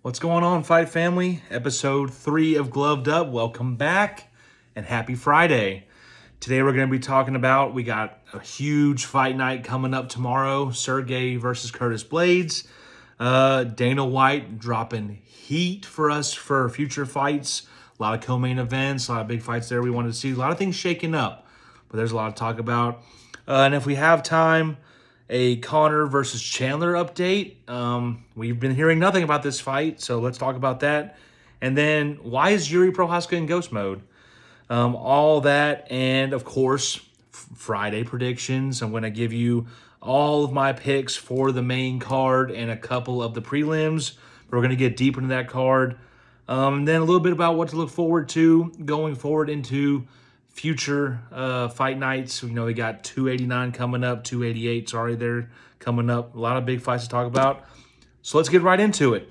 What's going on, Fight Family? Episode 3 of Gloved Up. Welcome back and happy Friday. Today we're going to be talking about, we got a huge fight night coming up tomorrow. Sergei versus Curtis Blaydes. Dana White dropping heat for us for future fights. A lot of co-main events, a lot of big fights there we wanted to see. A lot of things shaking up, but there's a lot to talk about. And if we have time, a Conor versus Chandler update. We've been hearing nothing about this fight, so let's talk about that. And then, why is Yuri Prochazka in ghost mode? All that, and of course, Friday predictions. I'm going to give you all of my picks for the main card and a couple of the prelims. We're going to get deeper into that card. And then a little bit about what to look forward to going forward into future fight nights. We know we got 289 coming up, 288, sorry, they're coming up. A lot of big fights to talk about. So let's get right into it.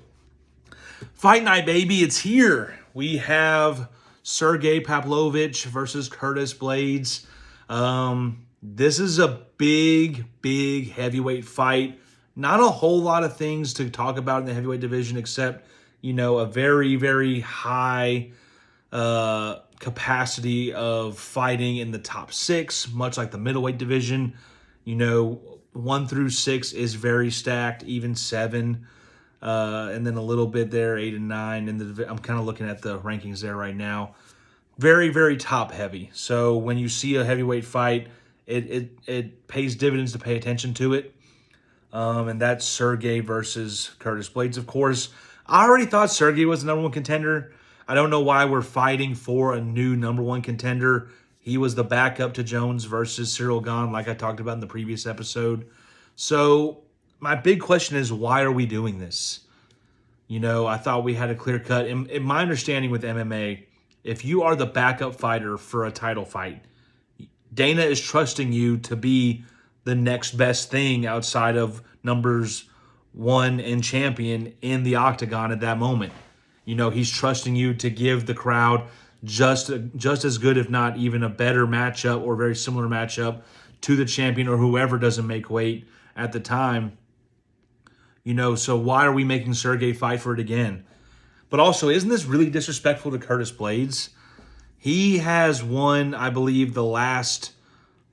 Fight night, baby, it's here. We have Sergei Pavlovich versus Curtis Blaydes. This is a big heavyweight fight. Not a whole lot of things to talk about in the heavyweight division except, a very high capacity of fighting in the top 6, much like the middleweight division. 1 through 6 is very stacked, even 7, and then a little bit there, 8 and 9. And I'm kind of looking at the rankings there right now. Very top heavy. So when you see a heavyweight fight, it pays dividends to pay attention to it. And that's Sergei versus Curtis Blaydes, of course. I already thought Sergei was the number 1 contender. I don't know why we're fighting for a new number 1 contender. He was the backup to Jones versus Cyril Gane, like I talked about in the previous episode. So my big question is, why are we doing this? I thought we had a clear cut. In my understanding with MMA, if you are the backup fighter for a title fight, Dana is trusting you to be the next best thing outside of numbers 1 and champion in the octagon at that moment. He's trusting you to give the crowd just as good, if not even a better matchup or very similar matchup to the champion or whoever doesn't make weight at the time. So why are we making Sergei fight for it again? But also, isn't this really disrespectful to Curtis Blaydes? He has won, I believe, the last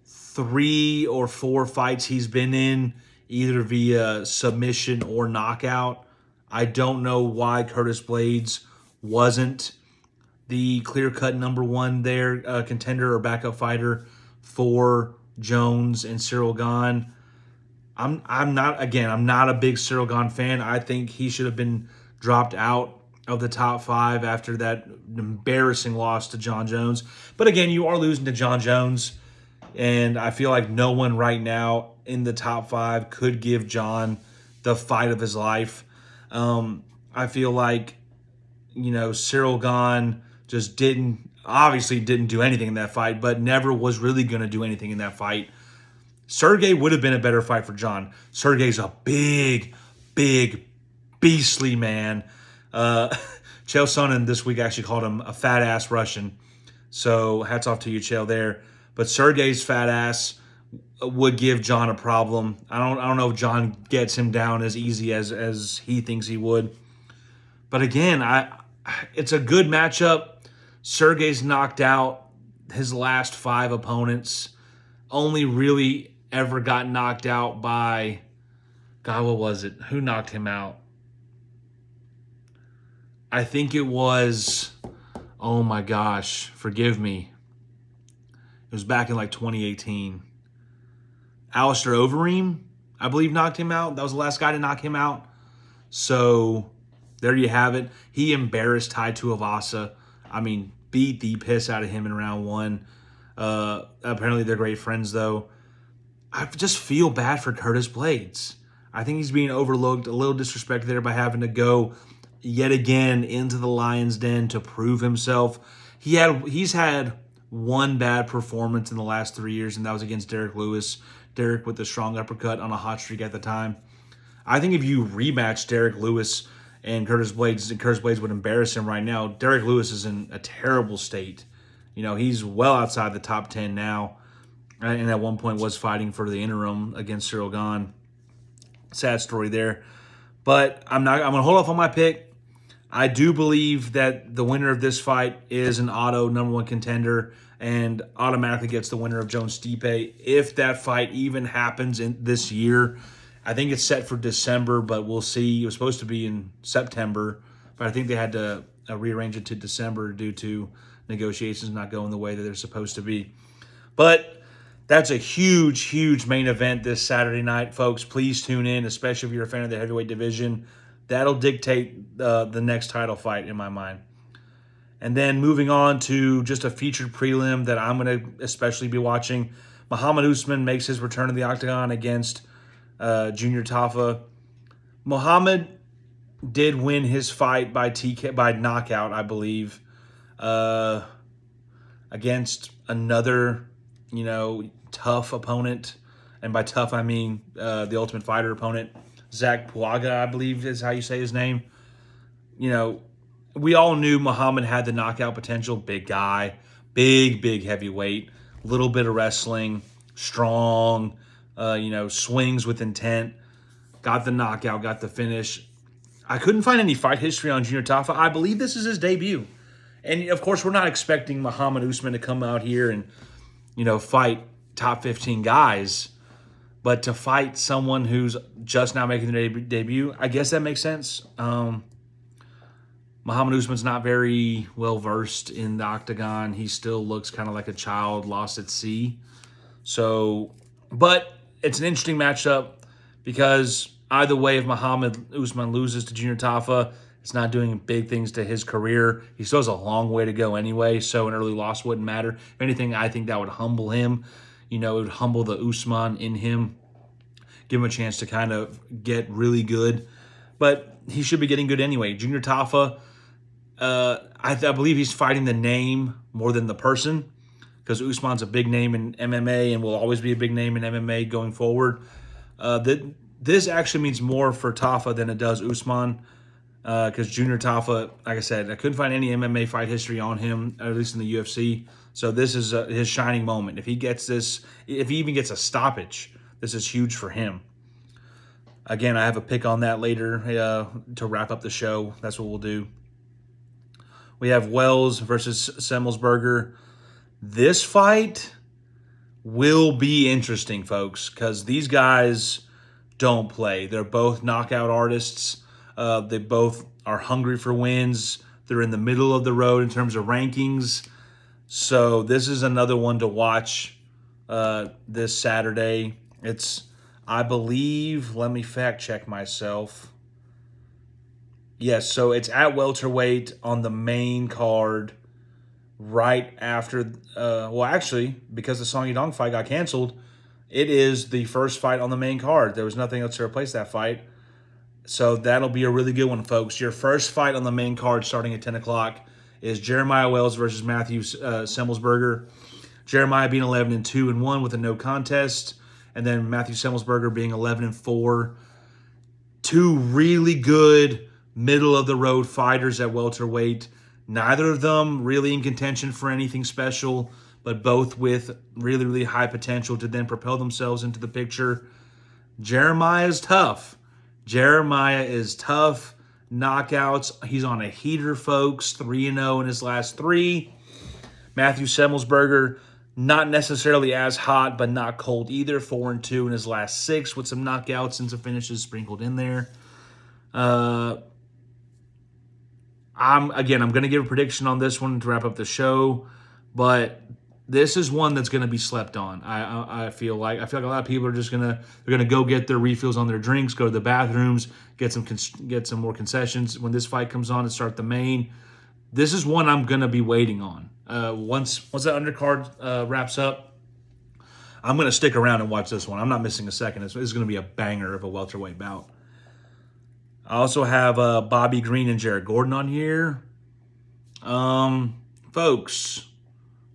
3 or 4 fights he's been in, either via submission or knockout. I don't know why Curtis Blaydes wasn't the clear-cut number 1 there, contender or backup fighter for Jones and Cyril Gane. I'm not a big Cyril Gane fan. I think he should have been dropped out of the top 5 after that embarrassing loss to John Jones. But again, you are losing to John Jones, and I feel like no one right now in the top 5 could give John the fight of his life. I feel like, Cyril Gane just didn't do anything in that fight, but never was really going to do anything in that fight. Sergei would have been a better fight for John. Sergei's a big, beastly man. Chael Sonnen this week actually called him a fat-ass Russian. So hats off to you, Chael, there. But Sergei's fat ass would give John a problem. I don't know if John gets him down as easy as he thinks he would. But again, it's a good matchup. Sergei's knocked out his last 5 opponents. Only really ever got knocked out by, God, what was it? Who knocked him out? I think it was, oh my gosh, forgive me. It was back in 2018. Alistair Overeem, I believe, knocked him out. That was the last guy to knock him out. So there you have it. He embarrassed Tai Tuivasa. Beat the piss out of him in round 1. Apparently they're great friends, though. I just feel bad for Curtis Blaydes. I think he's being overlooked, a little disrespected there by having to go yet again into the Lion's Den to prove himself. He's had 1 bad performance in the last 3 years, and that was against Derek Lewis. Derek with the strong uppercut on a hot streak at the time. I think if you rematch Derek Lewis and Curtis Blaydes would embarrass him right now. Derek Lewis is in a terrible state. He's well outside the top 10 now, and at one point was fighting for the interim against Cyril Gane. Sad story there. But I'm going to hold off on my pick. I do believe that the winner of this fight is an auto number one contender and automatically gets the winner of Jones-Stipe. If that fight even happens in this year, I think it's set for December, but we'll see. It was supposed to be in September, but I think they had to rearrange it to December due to negotiations not going the way that they're supposed to be. But that's a huge, huge main event this Saturday night, folks. Please tune in, especially if you're a fan of the heavyweight division. That'll dictate the next title fight in my mind. And then moving on to just a featured prelim that I'm going to especially be watching. Muhammad Usman makes his return to the octagon against Junior Tafa. Muhammad did win his fight by knockout, I believe, against another, tough opponent. And by tough, I mean the Ultimate Fighter opponent, Zach Puaga, I believe is how you say his name. We all knew Muhammad had the knockout potential. Big guy, big heavyweight, little bit of wrestling, strong, swings with intent. Got the knockout, got the finish. I couldn't find any fight history on Junior Tafa. I believe this is his debut. And, of course, we're not expecting Muhammad Usman to come out here and, fight top 15 guys. But to fight someone who's just now making their debut, I guess that makes sense. Muhammad Usman's not very well-versed in the octagon. He still looks kind of like a child lost at sea. But it's an interesting matchup because either way, if Muhammad Usman loses to Junior Tafa, it's not doing big things to his career. He still has a long way to go anyway, so an early loss wouldn't matter. If anything, I think that would humble him. It would humble the Usman in him, give him a chance to kind of get really good. But he should be getting good anyway. Junior Tafa, I believe he's fighting the name more than the person because Usman's a big name in MMA and will always be a big name in MMA going forward. This actually means more for Tafa than it does Usman because Junior Tafa, like I said, I couldn't find any MMA fight history on him, at least in the UFC. So this is his shining moment. If he gets this, if he even gets a stoppage, this is huge for him. Again, I have a pick on that later to wrap up the show. That's what we'll do. We have Wells versus Semmelsberger. This fight will be interesting, folks, because these guys don't play. They're both knockout artists. They both are hungry for wins. They're in the middle of the road in terms of rankings. So this is another one to watch this Saturday. It's, I believe, let me fact check myself. Yes, so it's at welterweight on the main card right after, actually, because the Song Yadong fight got canceled, it is the first fight on the main card. There was nothing else to replace that fight. So that'll be a really good one, folks. Your first fight on the main card starting at 10 o'clock is Jeremiah Wells versus Matthew Semmelsberger. Jeremiah being 11-2-1 with a no contest, and then Matthew Semmelsberger being 11-4. Two really good middle-of-the-road fighters at welterweight. Neither of them really in contention for anything special, but both with really, really high potential to then propel themselves into the picture. Jeremiah is tough. Jeremiah is tough. Knockouts. He's on a heater, folks. 3-0 in his last 3. Matthew Semmelsberger, not necessarily as hot, but not cold either. 4-2 in his last 6 with some knockouts and some finishes sprinkled in there. I'm going to give a prediction on this one to wrap up the show, but this is one that's going to be slept on. I feel like a lot of people are just they're gonna go get their refills on their drinks, go to the bathrooms, get some more concessions when this fight comes on and start the main. This is one I'm gonna be waiting on. Once that undercard wraps up, I'm gonna stick around and watch this one. I'm not missing a second. This is gonna be a banger of a welterweight bout. I also have Bobby Green and Jared Gordon on here. Folks,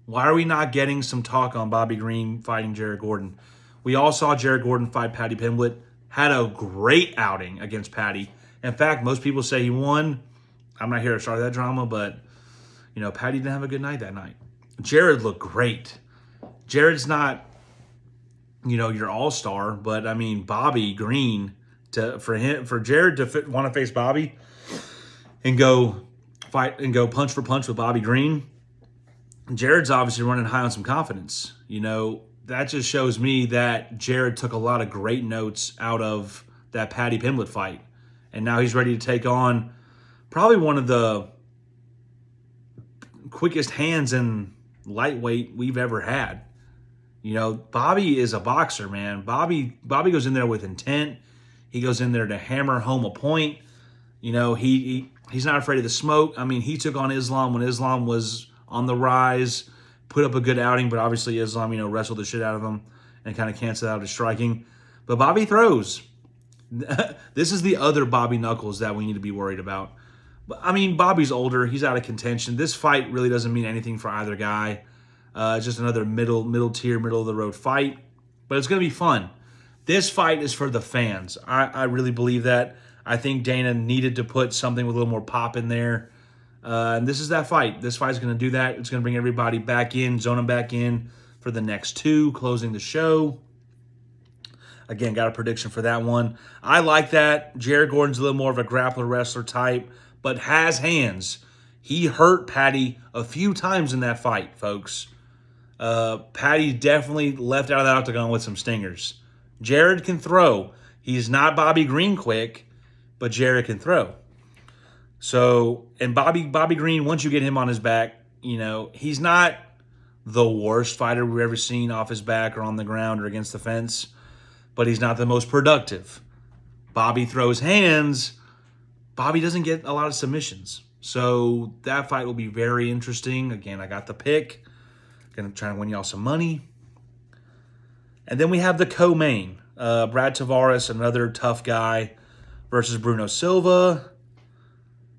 why are we not getting some talk on Bobby Green fighting Jared Gordon? We all saw Jared Gordon fight Paddy Pimblett. Had a great outing against Paddy. In fact, most people say he won. I'm not here to start that drama, but, Paddy didn't have a good night that night. Jared looked great. Jared's not, your all-star, but, Bobby Green, for Jared to want to face Bobby, and go fight and go punch for punch with Bobby Green, Jared's obviously running high on some confidence. That just shows me that Jared took a lot of great notes out of that Paddy Pimblett fight. And now he's ready to take on probably one of the quickest hands in lightweight we've ever had. Bobby is a boxer, man. Bobby goes in there with intent. He goes in there to hammer home a point. He's not afraid of the smoke. I mean, he took on Islam when Islam was on the rise, put up a good outing, but obviously Islam, wrestled the shit out of him and kind of canceled out his striking. But Bobby throws. This is the other Bobby Knuckles that we need to be worried about. I mean, Bobby's older. He's out of contention. This fight really doesn't mean anything for either guy. It's just another middle tier, middle of the road fight. But it's going to be fun. This fight is for the fans. I really believe that. I think Dana needed to put something with a little more pop in there. And this is that fight. This fight is going to do that. It's going to bring everybody back in, zone them back in for the next two, closing the show. Again, got a prediction for that one. I like that. Jared Gordon's a little more of a grappler wrestler type, but has hands. He hurt Paddy a few times in that fight, folks. Paddy definitely left out of the octagon with some stingers. Jared can throw. He's not Bobby Green quick, but Jared can throw. So, and Bobby Green, once you get him on his back, he's not the worst fighter we've ever seen off his back or on the ground or against the fence, but he's not the most productive. Bobby throws hands. Bobby doesn't get a lot of submissions. So that fight will be very interesting. Again, I got the pick. Going to try to win y'all some money. And then we have the co-main. Brad Tavares, another tough guy, versus Bruno Silva.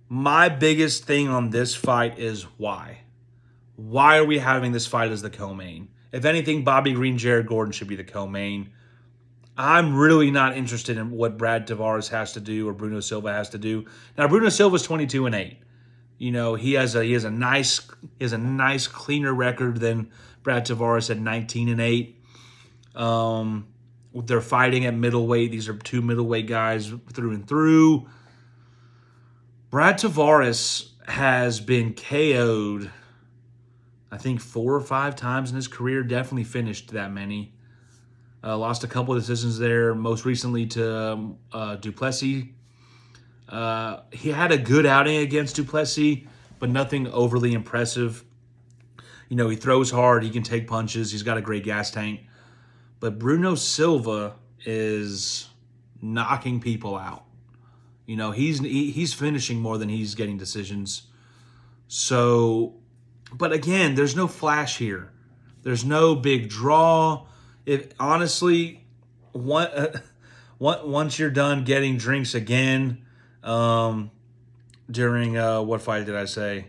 My biggest thing on this fight is why. Why are we having this fight as the co-main? If anything, Bobby Green, Jared Gordon should be the co-main. I'm really not interested in what Brad Tavares has to do or Bruno Silva has to do. Now, Bruno Silva's 22-8. He has a nice cleaner record than Brad Tavares at 19-8. They're fighting at middleweight. These are two middleweight guys through and through. Brad Tavares has been KO'd, I think, 4 or 5 times in his career. Definitely finished that many. Lost a couple of decisions there, most recently to Duplessis. He had a good outing against Duplessis, but nothing overly impressive. He throws hard. He can take punches. He's got a great gas tank. But Bruno Silva is knocking people out. He's finishing more than he's getting decisions. So, but again, there's no flash here. There's no big draw. Honestly, once you're done getting drinks again, during what fight did I say?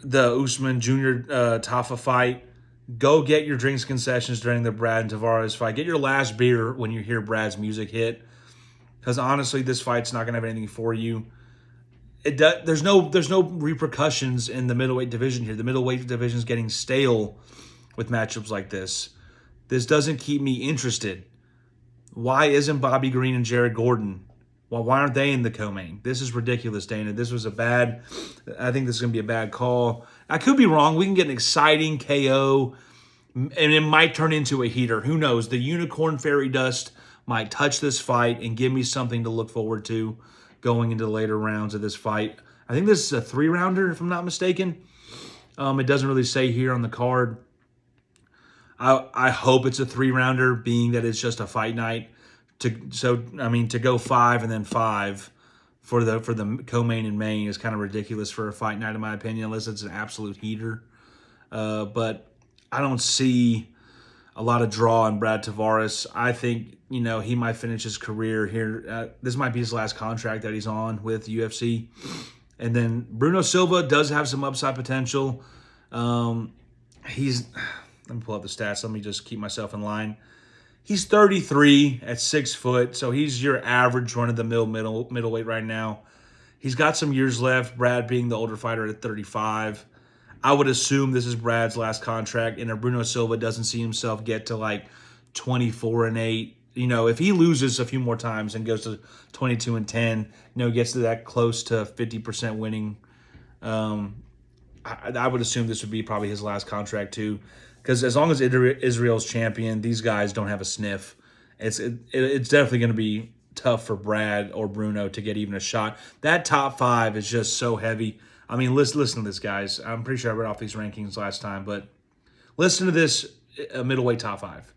The Usman Jr. Tafa fight. Go get your drinks concessions during the Brad and Tavares fight. Get your last beer when you hear Brad's music hit. Because honestly, this fight's not going to have anything for you. There's no repercussions in the middleweight division here. The middleweight division is getting stale with matchups like this. This doesn't keep me interested. Why isn't Bobby Green and Jared Gordon? Well, why aren't they in the co-main? This is ridiculous, Dana. I think this is going to be a bad call. I could be wrong. We can get an exciting KO, and it might turn into a heater. Who knows? The unicorn fairy dust might touch this fight and give me something to look forward to going into the later rounds of this fight. I think this is a 3-rounder, if I'm not mistaken. It doesn't really say here on the card. I hope it's a 3-rounder, being that it's just a fight night. To go 5 and then 5 for the co-main and main is kind of ridiculous for a fight night, in my opinion, unless it's an absolute heater. But I don't see a lot of draw on Brad Tavares. I think he might finish his career here. This might be his last contract that he's on with UFC. And then Bruno Silva does have some upside potential. Let me pull up the stats. Let me just keep myself in line. He's 33 at 6 foot, so he's your average run-of-the-mill middleweight right now. He's got some years left, Brad being the older fighter at 35. I would assume this is Brad's last contract, and if Bruno Silva doesn't see himself get to like 24-8 if he loses a few more times and goes to 22-10, gets to that close to 50% winning, I would assume this would be probably his last contract too. Because as long as Israel's champion, these guys don't have a sniff. It's definitely going to be tough for Brad or Bruno to get even a shot. That top 5 is just so heavy. I mean, listen to this, guys. I'm pretty sure I read off these rankings last time, but listen to this middleweight top 5.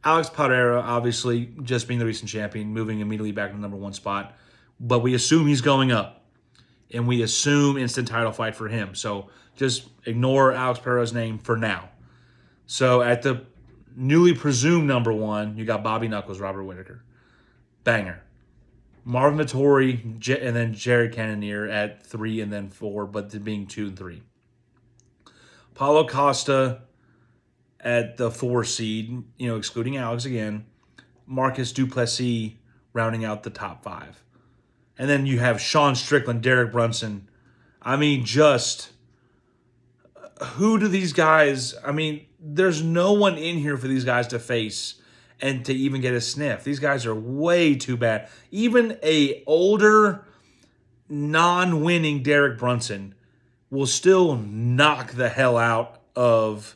Alex Pereira, obviously, just being the recent champion, moving immediately back to the number 1 spot. But we assume he's going up, and we assume instant title fight for him. So just ignore Alex Pereira's name for now. So at the newly presumed number 1, you got Bobby Knuckles, Robert Whittaker. Banger. Marvin Vettori, and then Jared Cannonier at 3 and then 4, but being 2 and 3. Paulo Costa at the 4 seed, excluding Alex again. Marcus Duplessis rounding out the top 5. And then you have Sean Strickland, Derek Brunson. I mean, just who do these guys... I mean, there's no one in here for these guys to face and to even get a sniff. These guys are way too bad. Even a older, non-winning Derek Brunson will still knock the hell out of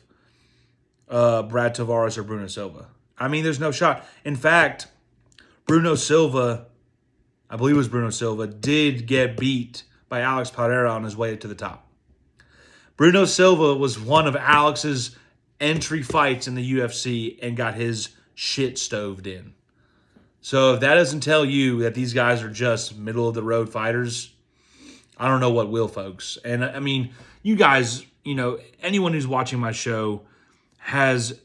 Brad Tavares or Bruno Silva. I mean, there's no shot. In fact, Bruno Silva, I believe it was Bruno Silva, did get beat by Alex Pereira on his way to the top. Bruno Silva was one of Alex's entry fights in the UFC and got his shit stoved in. So if that doesn't tell you that these guys are just middle-of-the-road fighters, I don't know what will, folks. And, I mean, you guys, anyone who's watching my show has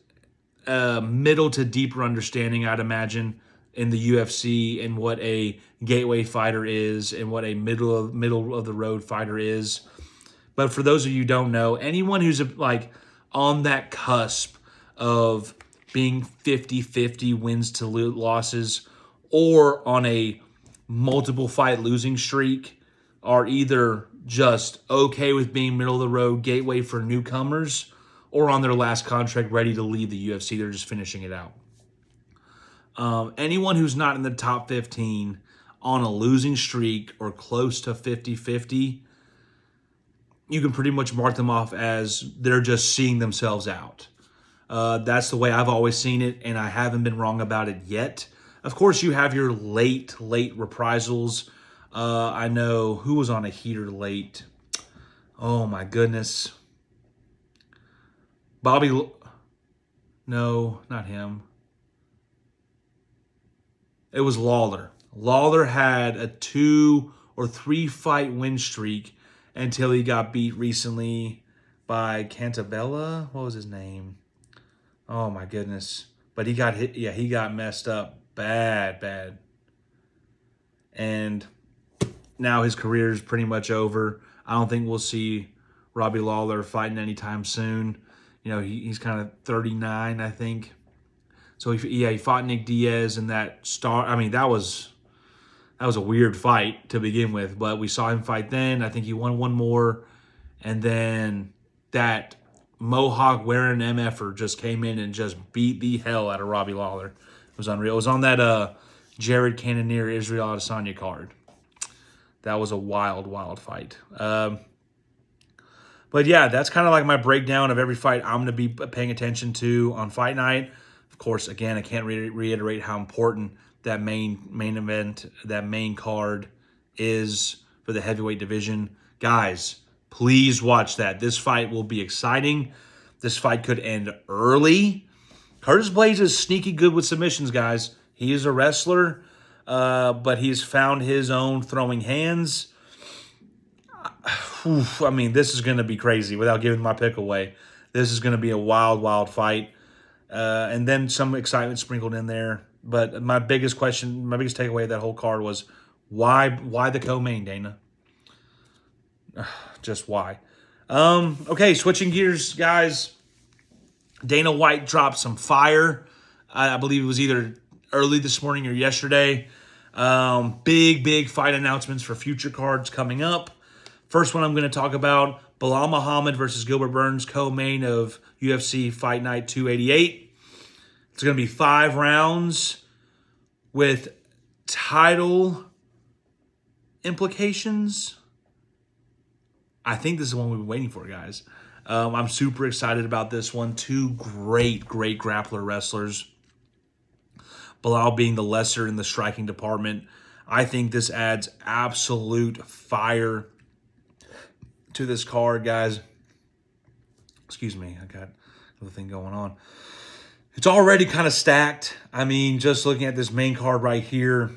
a middle to deeper understanding, I'd imagine, in the UFC and what a gateway fighter is and what a middle-of-the-road fighter is. But for those of you who don't know, anyone who's on that cusp of being 50-50 wins to losses or on a multiple fight losing streak are either just okay with being middle of the road gateway for newcomers or on their last contract ready to leave the UFC. They're just finishing it out. Anyone who's not in the top 15 on a losing streak or close to 50-50, you can pretty much mark them off as they're just seeing themselves out. That's the way I've always seen it, and I haven't been wrong about it yet. Of course, you have your late reprisals. I know who was on a heater late. Oh, my goodness. No, not him. It was Lawler. Lawler had a 2 or 3 fight win streak until he got beat recently by Cantabella. What was his name? Oh, my goodness. But he got hit. Yeah, he got messed up bad. And now his career is pretty much over. I don't think we'll see Robbie Lawler fighting anytime soon. He's kind of 39, I think. So, he fought Nick Diaz in that star. I mean, that was a weird fight to begin with, but we saw him fight then. I think he won one more. And then that Mohawk-wearing MFer just came in and just beat the hell out of Robbie Lawler. It was unreal. It was on that Jared Cannonier, Israel Adesanya card. That was a wild fight. But yeah, that's kind of like my breakdown of every fight I'm going to be paying attention to on fight night. Of course, again, I can't reiterate how important that main event, that main card is for the heavyweight division. Guys, please watch that. This fight will be exciting. This fight could end early. Curtis Blaydes is sneaky good with submissions, guys. He is a wrestler, but he's found his own throwing hands. I mean, this is going to be crazy without giving my pick away. This is going to be a wild fight. And then some excitement sprinkled in there. But my biggest takeaway of that whole card was why the co-main, Dana? Just why? Okay, switching gears, guys. Dana White dropped some fire. I believe it was either early this morning or yesterday. Big fight announcements for future cards coming up. First one I'm going to talk about, Bilal Muhammad versus Gilbert Burns, co-main of UFC Fight Night 288. It's going to be 5 rounds. with title implications, I think this is the one we've been waiting for, guys. I'm super excited about this one. Two great grappler wrestlers. Belal being the lesser in the striking department. I think this adds absolute fire to this card, guys. Excuse me, I got another thing going on. It's already kind of stacked. I mean, just looking at this main card right here,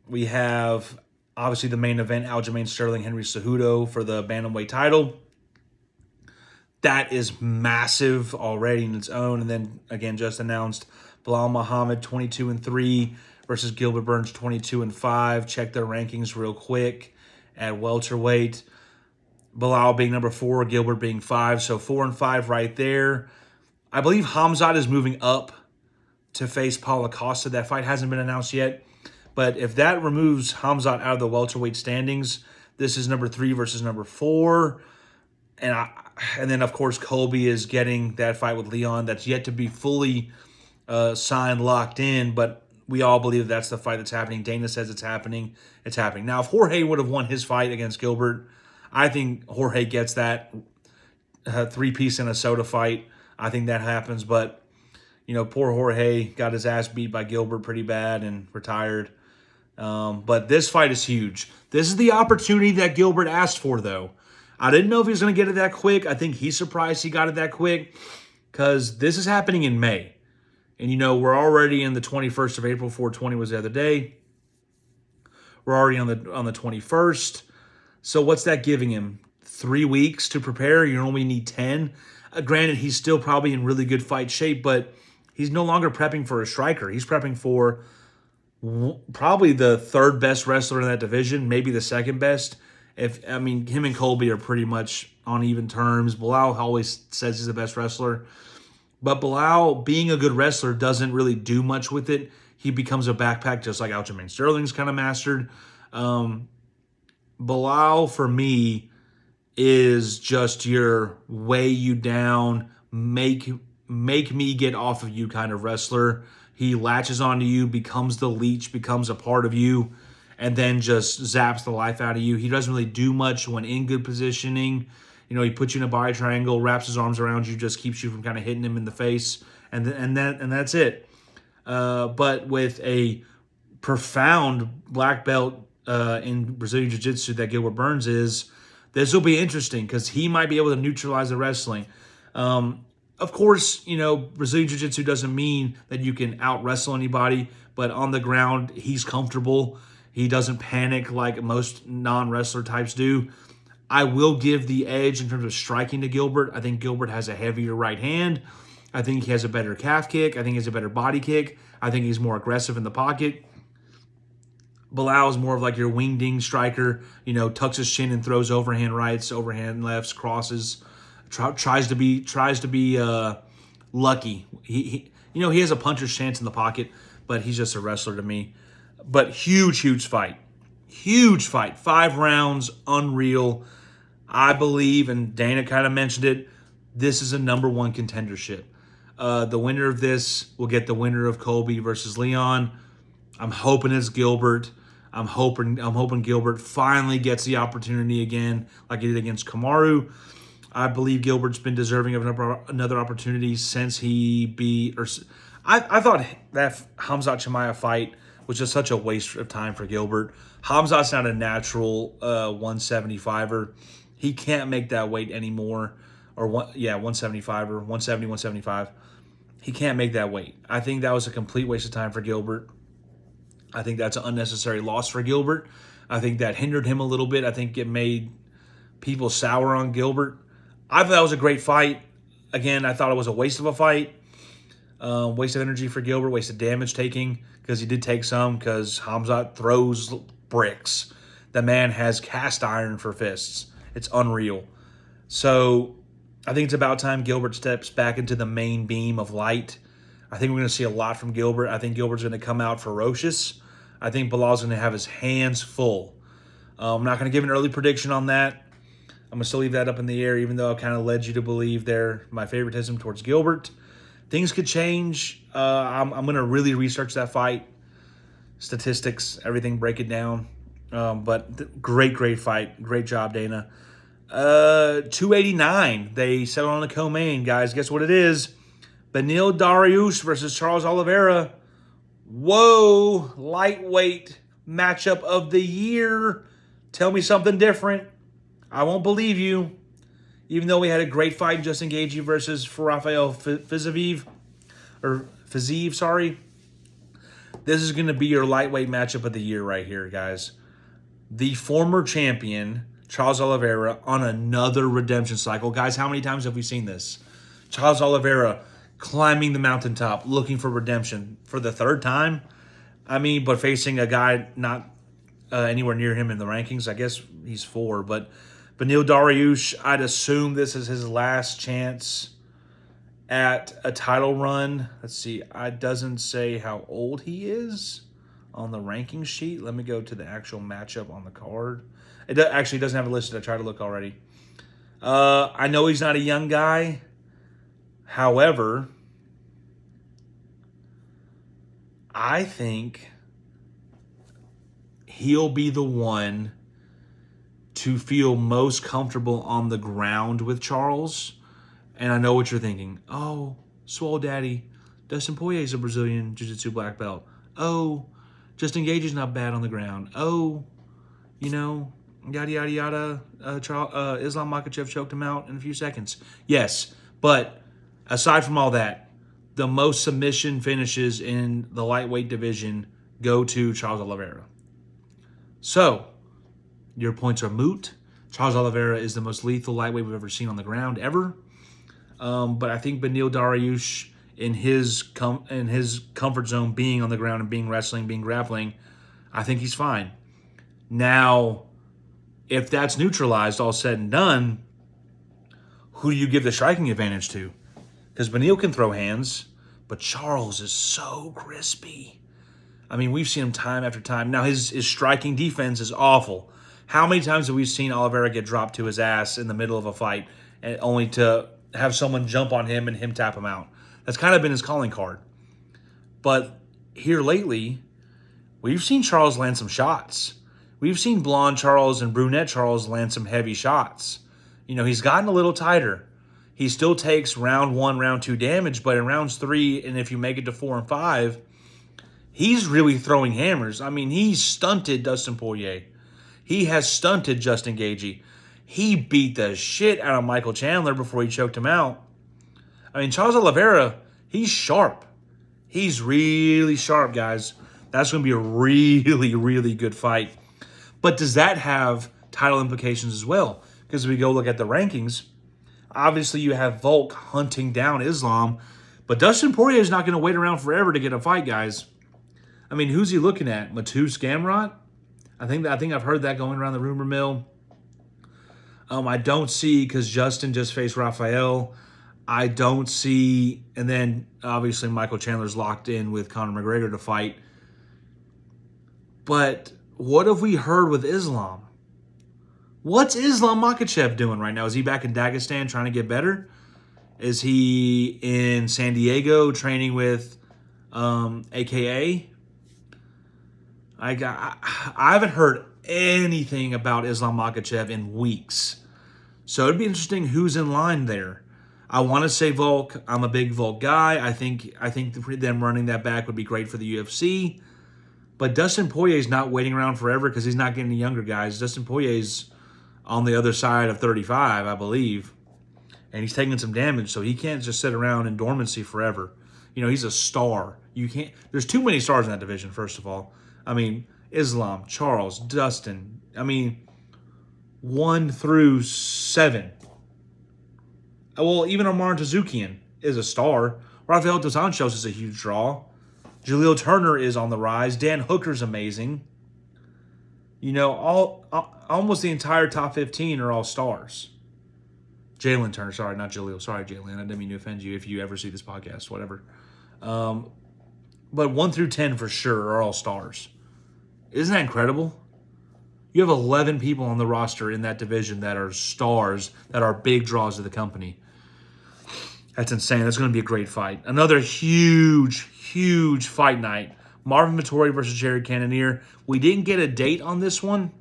we have obviously the main event, Aljamain Sterling, Henry Cejudo for the bantamweight title. That is massive already in its own. And then again, just announced Belal Muhammad 22-3 versus Gilbert Burns 22-5. Check their rankings real quick at welterweight. Belal being number 4, Gilbert being 5, so 4 and 5 right there. I believe Khamzat is moving up to face Paulo Costa. That fight hasn't been announced yet. But if that removes Khamzat out of the welterweight standings, this is number 3 versus number 4. And then, of course, Colby is getting that fight with Leon that's yet to be fully signed, locked in. But we all believe that's the fight that's happening. Dana says it's happening. It's happening. Now, if Jorge would have won his fight against Gilbert, I think Jorge gets that 3-piece in a soda fight. I think that happens. But, you know, poor Jorge got his ass beat by Gilbert pretty bad and retired. But this fight is huge. This is the opportunity that Gilbert asked for, though. I didn't know if he was going to get it that quick. I think he's surprised he got it that quick because this is happening in May. And, you know, we're already in the 21st of April. 420 was the other day. We're already on the 21st. So what's that giving him? 3 weeks to prepare? You only need 10. Granted, he's still probably in really good fight shape, but he's no longer prepping for a striker. He's prepping for probably the 3rd best wrestler in that division, maybe the 2nd best. Him and Colby are pretty much on even terms. Belal always says he's the best wrestler. But Belal, being a good wrestler, doesn't really do much with it. He becomes a backpack just like Aljamain Sterling's kind of mastered. Belal, for me, is just your weigh you down, make me get off of you kind of wrestler. He latches onto you, becomes the leech, becomes a part of you, and then just zaps the life out of you. He doesn't really do much when in good positioning. You know, he puts you in a body triangle, wraps his arms around you, just keeps you from kind of hitting him in the face, and that's it. But with a profound black belt in Brazilian Jiu-Jitsu that Gilbert Burns is, this will be interesting because he might be able to neutralize the wrestling. Of course, you know, Brazilian Jiu-Jitsu doesn't mean that you can out-wrestle anybody, but on the ground, he's comfortable. He doesn't panic like most non-wrestler types do. I will give the edge in terms of striking to Gilbert. I think Gilbert has a heavier right hand. I think he has a better calf kick. I think he has a better body kick. I think he's more aggressive in the pocket. Belal is more of like your wingding striker, you know, tucks his chin and throws overhand rights, overhand lefts, crosses, tries to be lucky. He has a puncher's chance in the pocket, but he's just a wrestler to me. But huge fight. 5 rounds, unreal. I believe, and Dana kind of mentioned it, this is a number 1 contendership. The winner of this will get the winner of Colby versus Leon. I'm hoping it's Gilbert. I'm hoping Gilbert finally gets the opportunity again, like he did against Kamaru. I believe Gilbert's been deserving of another opportunity since he beat. I thought that Khamzat Chimaev fight was just such a waste of time for Gilbert. Khamzat's not a natural 175er. He can't make that weight anymore. 175er, 170, 175. He can't make that weight. I think that was a complete waste of time for Gilbert. I think that's an unnecessary loss for Gilbert. I think that hindered him a little bit. I think it made people sour on Gilbert. I thought that was a great fight. Again, I thought it was a waste of a fight. Waste of energy for Gilbert, waste of damage taking, because he did take some, because Khamzat throws bricks. The man has cast iron for fists. It's unreal. So I think it's about time Gilbert steps back into the main beam of light. I think we're going to see a lot from Gilbert. I think Gilbert's going to come out ferocious. I think Belal's going to have his hands full. I'm not going to give an early prediction on that. I'm going to still leave that up in the air, even though I kind of led you to believe my favoritism towards Gilbert. Things could change. I'm going to really research that fight. statistics, everything, break it down. But great fight. Great job, Dana. 289. They settled on the co-main, guys. Guess what it is? Beneil Dariush versus Charles Oliveira. Whoa, lightweight matchup of the year. Tell me something different. I won't believe you. Even though we had a great fight, Justin Gaethje versus Rafael Fiziev, sorry. This is going to be your lightweight matchup of the year right here, guys. The former champion, Charles Oliveira, on another redemption cycle. Guys, how many times have we seen this? Charles Oliveira climbing the mountaintop, looking for redemption for the third time. I mean, but facing a guy not anywhere near him in the rankings. I guess he's 4, but Beneil Dariush, I'd assume this is his last chance at a title run. Let's see. It doesn't say how old he is on the ranking sheet. Let me go to the actual matchup on the card. It actually doesn't have it listed. I tried to look already. I know he's not a young guy. However, I think he'll be the one to feel most comfortable on the ground with Charles. And I know what you're thinking. Oh, Swole Daddy, Dustin Poirier's a Brazilian Jiu-Jitsu black belt. Oh, Justin Gaethje's not bad on the ground. Oh, yada, yada, yada. Islam Makhachev choked him out in a few seconds. Yes, but aside from all that, the most submission finishes in the lightweight division go to Charles Oliveira. So, your points are moot. Charles Oliveira is the most lethal lightweight we've ever seen on the ground ever. But I think Beneil Dariush, in his comfort zone, being on the ground and being wrestling, being grappling, I think he's fine. Now, if that's neutralized, all said and done, who do you give the striking advantage to? Because Beneil can throw hands, but Charles is so crispy. I mean, we've seen him time after time. Now, his striking defense is awful. How many times have we seen Oliveira get dropped to his ass in the middle of a fight, and only to have someone jump on him and him tap him out? That's kind of been his calling card. But here lately, we've seen Charles land some shots. We've seen blonde Charles and brunette Charles land some heavy shots. He's gotten a little tighter. He still takes round 1, round 2 damage, but in rounds 3, and if you make it to 4 and 5, he's really throwing hammers. I mean, he's stunted Dustin Poirier. He has stunted Justin Gaethje. He beat the shit out of Michael Chandler before he choked him out. I mean, Charles Oliveira, he's sharp. He's really sharp, guys. That's going to be a really, really good fight. But does that have title implications as well? Because if we go look at the rankings, obviously you have Volk hunting down Islam, but Dustin Poirier is not going to wait around forever to get a fight, guys. I mean, who's he looking at? Mateusz Gamrot? I think I've heard that going around the rumor mill. I don't see, because Justin just faced Rafael. I don't see, and then obviously Michael Chandler's locked in with Conor McGregor to fight. But what have we heard with Islam? What's Islam Makhachev doing right now? Is he back in Dagestan trying to get better? Is he in San Diego training with AKA? I haven't heard anything about Islam Makhachev in weeks. So it'd be interesting who's in line there. I want to say Volk. I'm a big Volk guy. I think them running that back would be great for the UFC. But Dustin Poirier's not waiting around forever because he's not getting the younger guys. Dustin Poirier's on the other side of 35, I believe. And he's taking some damage, so he can't just sit around in dormancy forever. He's a star. There's too many stars in that division, first of all. I mean, Islam, Charles, Dustin. I mean, 1 through 7. Well, even Omar Tazukian is a star. Rafael Dos Anjos is a huge draw. Jaleel Turner is on the rise. Dan Hooker's amazing. Almost the entire top 15 are all stars. Jalen Turner, sorry, not Jaleel. Sorry, Jalen. I didn't mean to offend you if you ever see this podcast, whatever. But 1 through 10 for sure are all stars. Isn't that incredible? You have 11 people on the roster in that division that are stars, that are big draws of the company. That's insane. That's going to be a great fight. Another huge, huge fight night. Marvin Vettori versus Jared Cannonier. We didn't get a date on this one,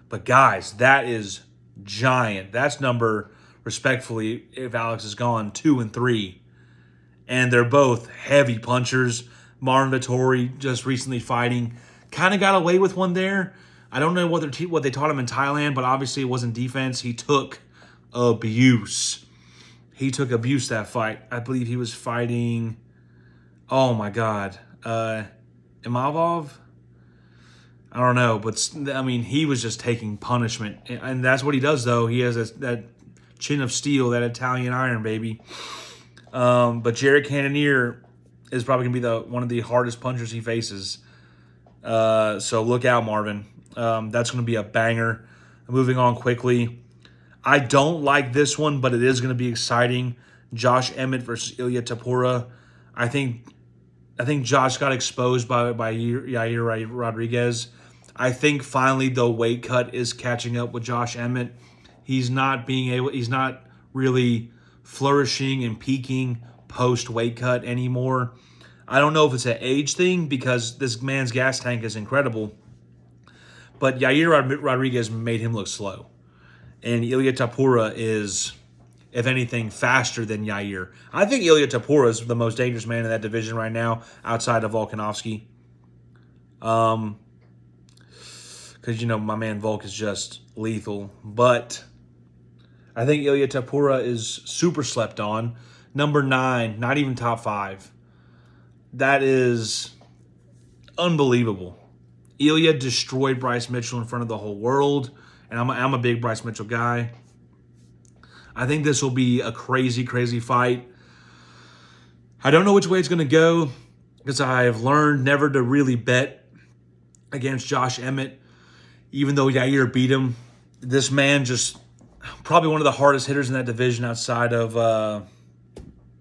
but guys, that is giant. That's number, respectfully, if Alex is gone, 2 and 3. And they're both heavy punchers. Marvin Vettori just recently fighting. Kind of got away with one there. I don't know what they taught him in Thailand, but obviously it wasn't defense. He took abuse. He took abuse that fight. I believe he was fighting, oh my God, Imavov? I don't know, but I mean, he was just taking punishment. And that's what he does, though. He has that chin of steel, that Italian iron, baby. But Jared Cannonier is probably going to be one of the hardest punchers he faces. So look out, Marvin. That's going to be a banger. Moving on quickly. I don't like this one, but it is going to be exciting. Josh Emmett versus Ilya Tapura. I think Josh got exposed by Yair Rodriguez. I think finally the weight cut is catching up with Josh Emmett. He's not really flourishing and peaking post weight cut anymore. I don't know if it's an age thing because this man's gas tank is incredible. But Yair Rodriguez made him look slow. And Ilya Tapura is, if anything, faster than Yair. I think Ilya Tapura is the most dangerous man in that division right now, outside of Volkanovski. Because, my man Volk is just lethal. But I think Ilya Tapura is super slept on. Number 9, not even top 5. That is unbelievable. Ilya destroyed Bryce Mitchell in front of the whole world. And I'm a big Bryce Mitchell guy. I think this will be a crazy, crazy fight. I don't know which way it's going to go because I have learned never to really bet against Josh Emmett. Even though Yair beat him, this man just probably one of the hardest hitters in that division outside of,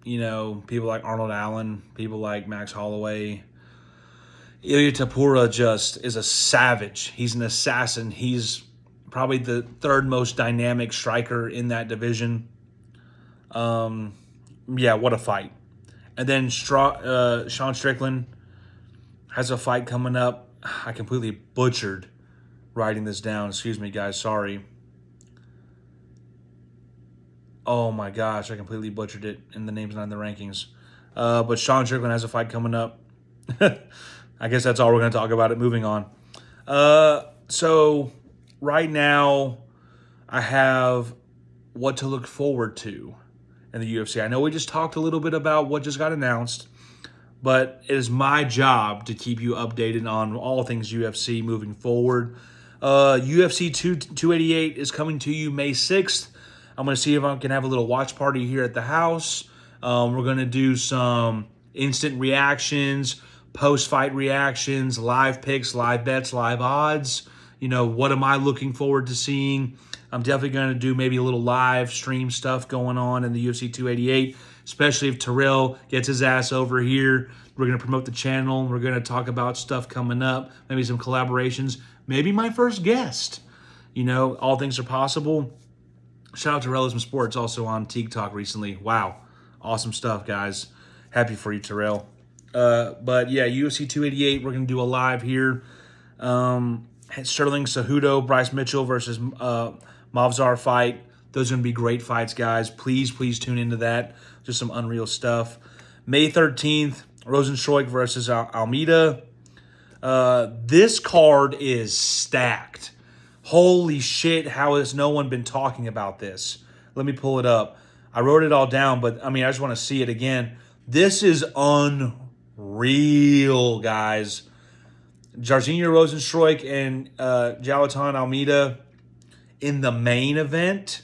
people like Arnold Allen, people like Max Holloway. Ilya Tapura just is a savage. He's an assassin. He's probably the third most dynamic striker in that division. What a fight. And then Sean Strickland has a fight coming up. I completely butchered writing this down. Excuse me, guys. Sorry. Oh, my gosh. I completely butchered it, and the name's not in the rankings. But Sean Strickland has a fight coming up. I guess that's all we're going to talk about it. Moving on. So right now, I have what to look forward to in the UFC. I know we just talked a little bit about what just got announced, but it is my job to keep you updated on all things UFC moving forward. UFC 288 is coming to you May 6th. I'm going to see if I can have a little watch party here at the house. We're going to do some instant reactions, post-fight reactions, live picks, live bets, live odds. What am I looking forward to seeing? I'm definitely going to do maybe a little live stream stuff going on in the UFC 288, especially if Terrell gets his ass over here. We're going to promote the channel. We're going to talk about stuff coming up, maybe some collaborations, maybe my first guest. All things are possible. Shout out to Realism Sports, also on TikTok recently. Wow. Awesome stuff, guys. Happy for you, Terrell. But yeah, UFC 288, we're going to do a live here. Sterling Cejudo, Bryce Mitchell versus Mavzar fight. Those are going to be great fights, guys. Please tune into that. Just some unreal stuff. May 13th, Rosenstruik versus Almeida. This card is stacked. Holy shit, how has no one been talking about this? Let me pull it up. I wrote it all down, but I just want to see it again. This is unreal, guys. Jairzinho Rosenstruik and Jalatan Almeida in the main event.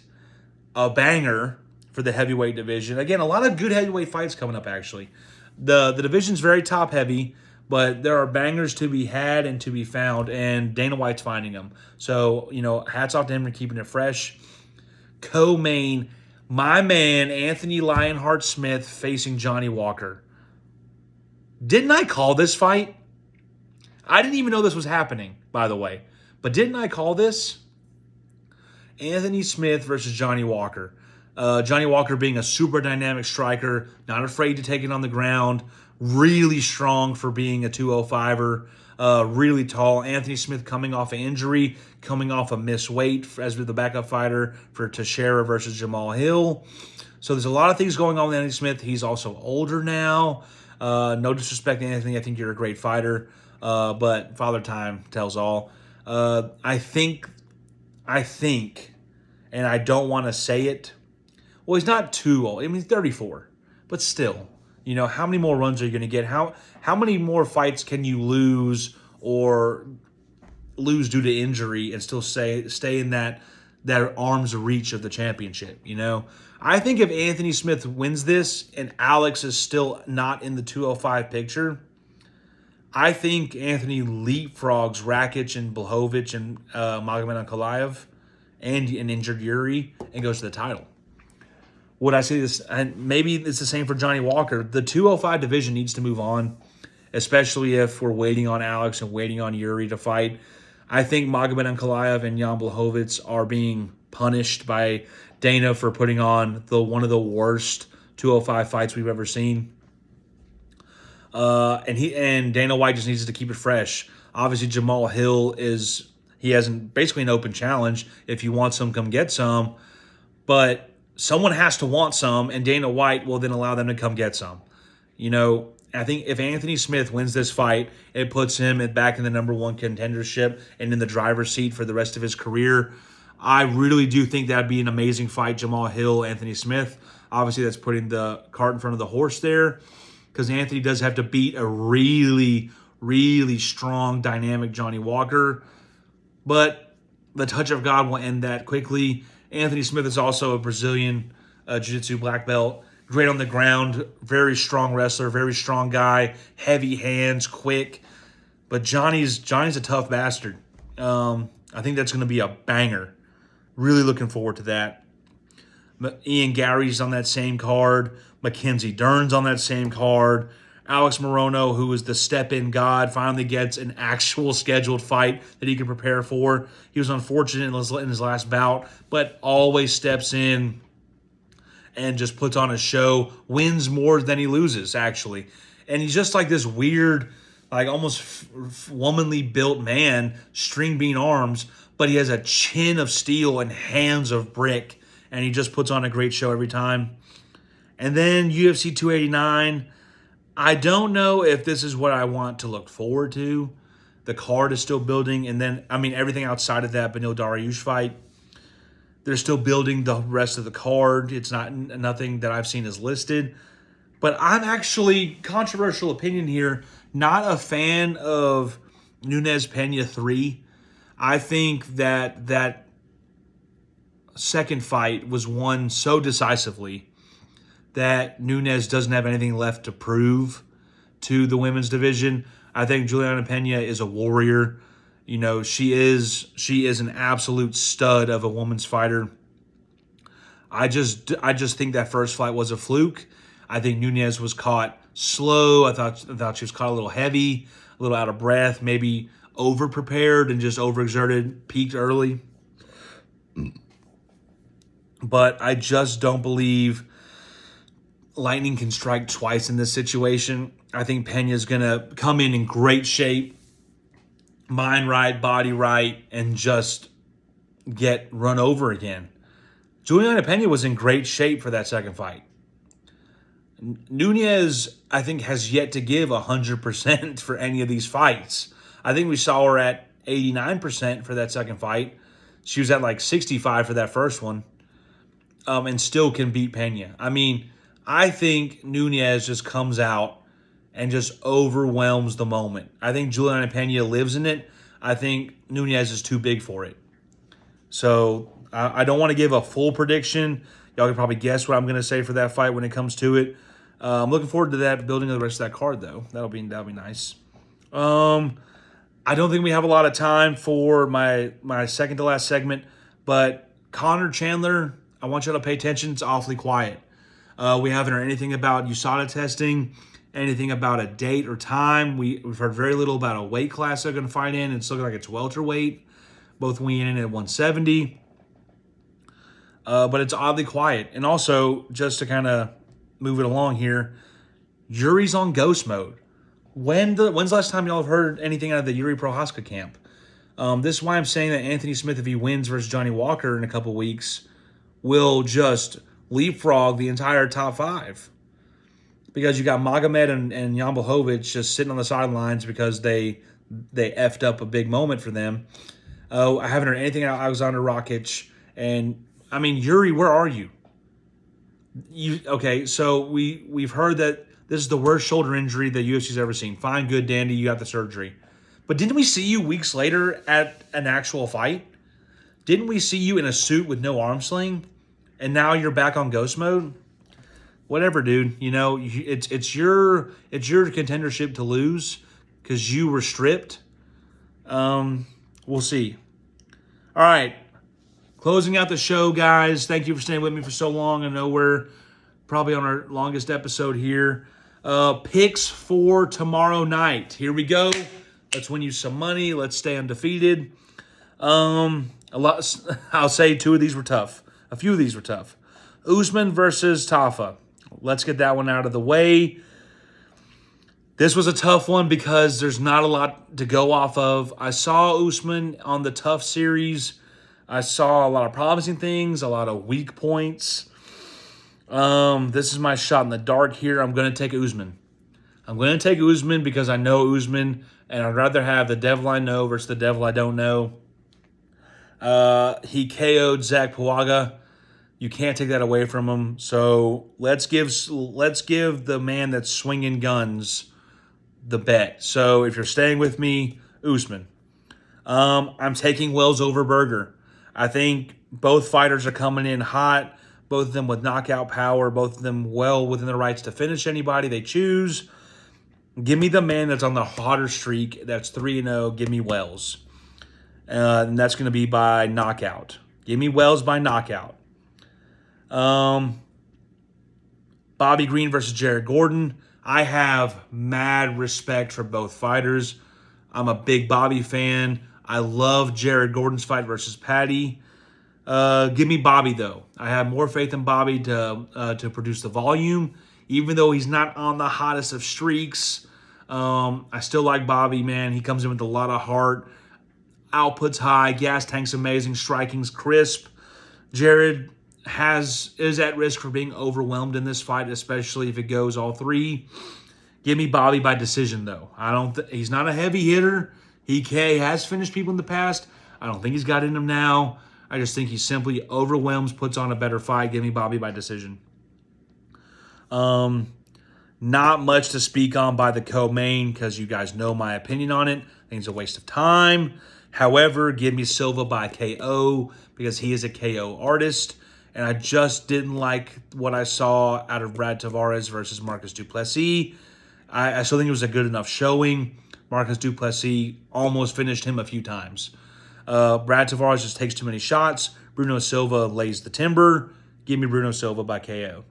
A banger for the heavyweight division. Again, a lot of good heavyweight fights coming up, actually. The division's very top-heavy, but there are bangers to be had and to be found, and Dana White's finding them. So, hats off to him for keeping it fresh. Co-main, my man, Anthony Lionheart Smith facing Johnny Walker. Didn't I call this fight? I didn't even know this was happening, by the way. But didn't I call this? Anthony Smith versus Johnny Walker. Johnny Walker being a super dynamic striker, not afraid to take it on the ground, really strong for being a 205er, really tall. Anthony Smith coming off an injury, coming off a missed weight as the backup fighter for Teixeira versus Jamal Hill. So there's a lot of things going on with Anthony Smith. He's also older now. No disrespect to Anthony. I think you're a great fighter, but Father Time tells all. I think, and I don't want to say it. Well, he's not too old. I mean, he's 34, but still, how many more runs are you going to get? How many more fights can you lose or lose due to injury and still stay in that arm's reach of the championship? I think if Anthony Smith wins this and Alex is still not in the 205 picture, I think Anthony leapfrogs Rakic and Blachowicz and Magomed Ankalaev and an injured Yuri and goes to the title. Would I say this? And maybe it's the same for Johnny Walker. The 205 division needs to move on, especially if we're waiting on Alex and waiting on Yuri to fight. I think Magomed Ankalaev and Jan Blachowicz are being punished by Dana for putting on one of the worst 205 fights we've ever seen. And Dana White just needs to keep it fresh. Obviously, Jamal Hill has basically an open challenge. If you want some, come get some. But someone has to want some, and Dana White will then allow them to come get some. I think if Anthony Smith wins this fight, it puts him back in the number one contendership and in the driver's seat for the rest of his career. I really do think that'd be an amazing fight, Jamal Hill, Anthony Smith. Obviously, that's putting the cart in front of the horse there, because Anthony does have to beat a really, really strong, dynamic Johnny Walker. But the touch of God will end that quickly. Anthony Smith is also a Brazilian jiu-jitsu black belt. Great on the ground, very strong wrestler, very strong guy, heavy hands, quick. But Johnny's a tough bastard. I think that's going to be a banger. Really looking forward to that. Ian Gary's on that same card. Mackenzie Dern's on that same card. Alex Morono, who is the step-in god, finally gets an actual scheduled fight that he can prepare for. He was unfortunate in his last bout, but always steps in and just puts on a show. Wins more than he loses, actually. And he's just like this weird, like almost womanly built man, string bean arms, but he has a chin of steel and hands of brick, and he just puts on a great show every time. And then UFC 289, I don't know if this is what I want to look forward to. The card is still building, and then, everything outside of that Beneil Dariush fight, they're still building the rest of the card. It's nothing that I've seen is listed. But I'm actually, controversial opinion here, not a fan of Nunes Pena 3. I think that second fight was won so decisively that Nunes doesn't have anything left to prove to the women's division. I think Juliana Pena is a warrior. She is an absolute stud of a woman's fighter. I just think that first fight was a fluke. I think Nunes was caught slow. I thought she was caught a little heavy, a little out of breath, maybe over-prepared and just overexerted, peaked early. But I just don't believe lightning can strike twice in this situation. I think Pena's going to come in great shape, mind right, body right, and just get run over again. Juliana Pena was in great shape for that second fight. Nunes, I think, has yet to give 100% for any of these fights. I think we saw her at 89% for that second fight. She was at like 65 for that first one, and still can beat Pena. I think Nunes just comes out and just overwhelms the moment. I think Juliana Pena lives in it. I think Nunes is too big for it. So I don't want to give a full prediction. Y'all can probably guess what I'm going to say for that fight when it comes to it. I'm looking forward to that, building the rest of that card, though. That'll be nice. I don't think we have a lot of time for my second to last segment, but Connor Chandler, I want you all to pay attention. It's awfully quiet. We haven't heard anything about USADA testing, anything about a date or time. We've heard very little about a weight class they're going to fight in. It's looking like it's welterweight, both weighing in at 170. But it's oddly quiet. And also, just to kind of move it along here, Yuri's on ghost mode. When's the last time y'all have heard anything out of the Yuri Prohaska camp? This is why I'm saying that Anthony Smith, if he wins versus Johnny Walker in a couple weeks, will just leapfrog the entire top 5. Because you got Magomed and Jan Blachowicz just sitting on the sidelines because they effed up a big moment for them. I haven't heard anything out of Alexander Rakic. And, I mean, Yuri, where are you? Okay, so we've heard that this is the worst shoulder injury the UFC's ever seen. Fine, good, dandy, you got the surgery. But didn't we see you weeks later at an actual fight? Didn't we see you in a suit with no arm sling? And now you're back on ghost mode? Whatever, dude. You know, it's your contendership to lose because you were stripped. We'll see. All right. Closing out the show, guys. Thank you for staying with me for so long. I know we're probably on our longest episode here. Picks for tomorrow night. Here we go. Let's win you some money. Let's stay undefeated. I'll say 2 of these were tough. A few of these were tough. Usman versus Tafa. Let's get that one out of the way. This was a tough one because there's not a lot to go off of. I saw Usman on the tough series. I saw a lot of promising things, a lot of weak points. This is my shot in the dark here. I'm going to take Usman. I'm going to take Usman because I know Usman, and I'd rather have the devil I know versus the devil I don't know. He KO'd Zach Puaga. You can't take that away from him. So let's give the man that's swinging guns the bet. So if you're staying with me, Usman. I'm taking Wells over Berger. I think both fighters are coming in hot. Both of them with knockout power. Both of them well within their rights to finish anybody they choose. Give me the man that's on the hotter streak. That's 3-0. Give me Wells. And that's going to be by knockout. Give me Wells by knockout. Bobby Green versus Jared Gordon. I have mad respect for both fighters. I'm a big Bobby fan. I love Jared Gordon's fight versus Patty. Give me Bobby, though. I have more faith in Bobby to produce the volume. Even though he's not on the hottest of streaks, I still like Bobby, man. He comes in with a lot of heart. Output's high. Gas tank's amazing. Striking's crisp. Jared is at risk for being overwhelmed in this fight, especially if it goes all 3. Give me Bobby by decision, though. He's not a heavy hitter. He has finished people in the past. I don't think he's got it in him now. I just think he simply overwhelms, puts on a better fight. Give me Bobby by decision. Not much to speak on by the co-main because you guys know my opinion on it. I think it's a waste of time. However, give me Silva by KO because he is a KO artist. And I just didn't like what I saw out of Brad Tavares versus Marcus Duplessis. I still think it was a good enough showing. Marcus Duplessis almost finished him a few times. Brad Tavares just takes too many shots. Bruno Silva lays the timber. Give me Bruno Silva by KO.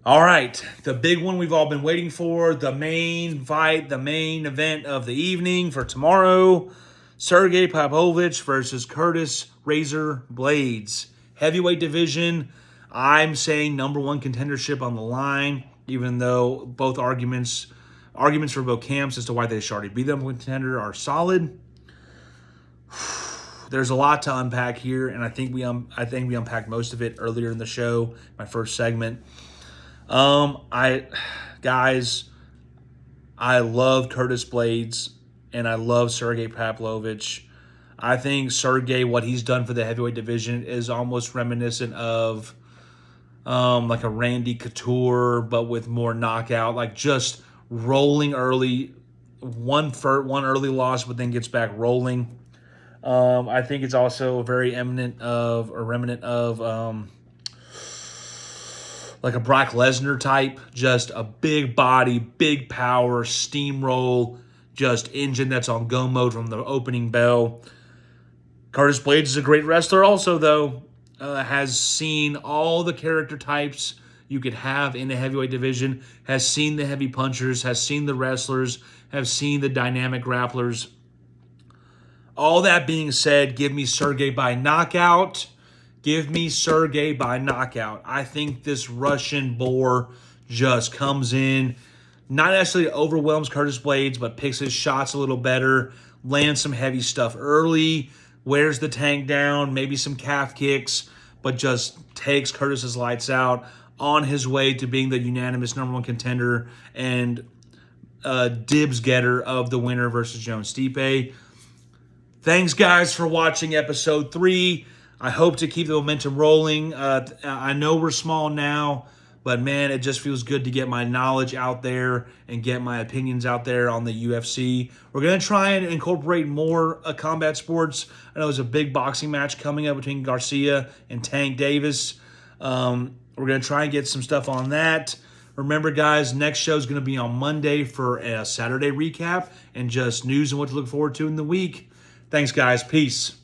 All right, the big one we've all been waiting for, the main fight, the main event of the evening for tomorrow. Sergei Pavlovich versus Curtis Razor Blaydes. Heavyweight division, I'm saying number 1 contendership on the line, even though both arguments for both camps as to why they should already be the contender are solid. There's a lot to unpack here, and I think we unpacked most of it earlier in the show, my first segment. I love Curtis Blaydes, and I love Sergei Pavlovich. I think Sergei, what he's done for the heavyweight division is almost reminiscent of like a Randy Couture, but with more knockout, like just rolling early, one early loss, but then gets back rolling. I think it's also very remnant of like a Brock Lesnar type, just a big body, big power, steamroll, just engine that's on go mode from the opening bell. Curtis Blaydes is a great wrestler also, though. Has seen all the character types you could have in the heavyweight division, has seen the heavy punchers, has seen the wrestlers, have seen the dynamic grapplers. All that being said, give me Sergei by knockout. Give me Sergei by knockout. I think this Russian boar just comes in, not necessarily overwhelms Curtis Blaydes, but picks his shots a little better, lands some heavy stuff early, wears the tank down, maybe some calf kicks, but just takes Curtis's lights out on his way to being the unanimous #1 contender and dibs getter of the winner versus Jones Stipe. Thanks, guys, for watching episode 3. I hope to keep the momentum rolling. I know we're small now, but man, it just feels good to get my knowledge out there and get my opinions out there on the UFC. We're going to try and incorporate more combat sports. I know there's a big boxing match coming up between Garcia and Tank Davis. We're going to try and get some stuff on that. Remember, guys, next show is going to be on Monday for a Saturday recap and just news and what to look forward to in the week. Thanks, guys. Peace.